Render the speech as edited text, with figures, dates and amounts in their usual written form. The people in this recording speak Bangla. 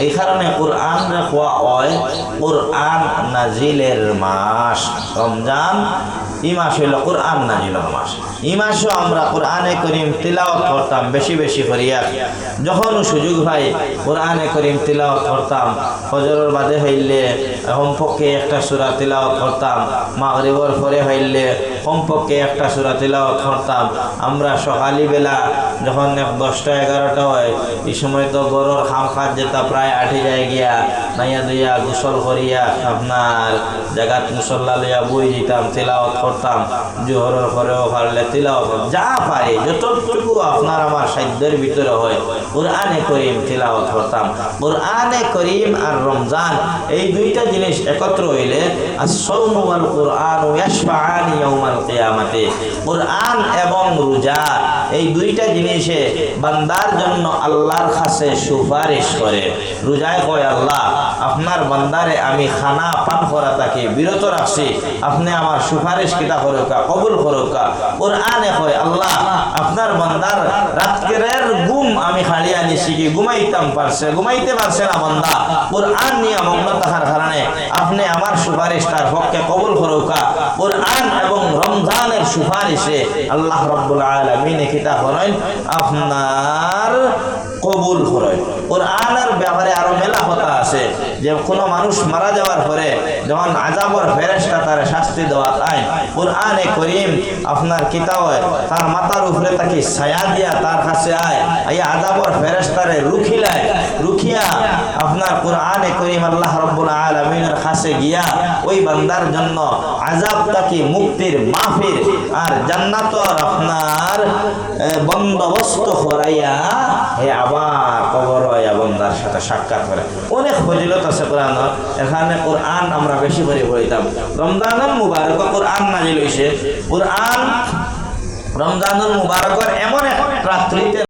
এই কারণে কোরআন রাখা হয় কোরআন নাজিলের মাস। রমজান এই মাস হইল কোরআন নাজিলের মাস। এই মাসও আমরা কোরআনে করিম তিলাওয়াত করতাম বেশি বেশি করিয়া। যখন সুযোগ পাই কোরআনে করিম তিলাওয়াত করতাম। ফজরের বাদে হইলে কমপক্ষে একটা সূরা তিলাওয়াত করতাম। মাগরিবের পরে হইলে কমপক্ষে একটা সূরা তিলাওয়াত করতাম। আমরা সকালবেলা যখন 10টা 11টা হয় এই সময় তো গরুর খাম খাত যেটা প্রায় আঠি যায় গিয়া নাইয়া দুইয়া গোসল করিয়া আপনার জায়গাত মুসল্লা লইয়া বই দিতাম, তিলাওয়াত করতাম। জোহরের পরেও পারলে তিলাওয়াত যা পারে যতটুকু আপনার আমার সাধ্যের ভিতরে হয় কোরআনে করিম তিলাওয়াত করতাম। কোরআনে করিম আর রমজান এই দুইটা জিনিস একত্র হইলে আস-সাওমু ওয়াল কুরআনু ইয়াশফাআনি ইয়াউমাল কিয়ামাতে। কোরআন এবং রোজা এই দুইটা জিনিসে বান্দার জন্য আল্লাহর কাছে সুপারিশ করে। রোজায় কয় আল্লাহ আপনার বান্দারে আমি খানা পান করা তাকে বিরত রাখছি, আপনি আমার সুপারিশ কিতা করুকা, কবুল করুকা। কোরআনে কয় আল্লাহ আপনার বান্দার রাতের ঘুম আমি খাড়িয়া নিছি কি ঘুমাইতে পারছে না বান্দা, কোরআন নিয়ে মগ্ন থাকার কারণে আপনি আমার সুপারিশ তার পক্ষে কবুল করুকা। কোরআন এবং রমজানের সুপারিশে আল্লাহ রাব্বুল আলামিন কিতা করেন আপনার কবুল করেন। কোরআনের ব্যাপারে আরো মেলা কথা আছে যে কোনো মানুষ মারা যাওয়ার পরে যখন আযাবের ফেরেশতা তার শাস্তি দেওয়া তাই কোরআনে করিম আপনার কিতাব তার মাথার উপরে তাকে ছায়া দিয়া তার কাছে আয় আযাবের ফেরেশতারে রুখিয়া আপনার কোরআনে করিম আল্লাহ রাব্বুল আলামিনের কাছে গিয়া ওই বান্দার জন্য আযাব তাকে মুক্তির মাহফিল আর জান্নাতের আপনার বন্দোবস্ত করাইয়া হে আবার কবর বান্দার সাথে সাক্ষাৎ করে। অনেক ফজিলত আছে কোরআন। এখানে কোরআন আমরা বেশি করে পড়িতাম। রমজানুল মুবারক কোরআন নাজিল হইছে। কোরআন রমজানুল মুবারকের এমন এক রাত্রিতে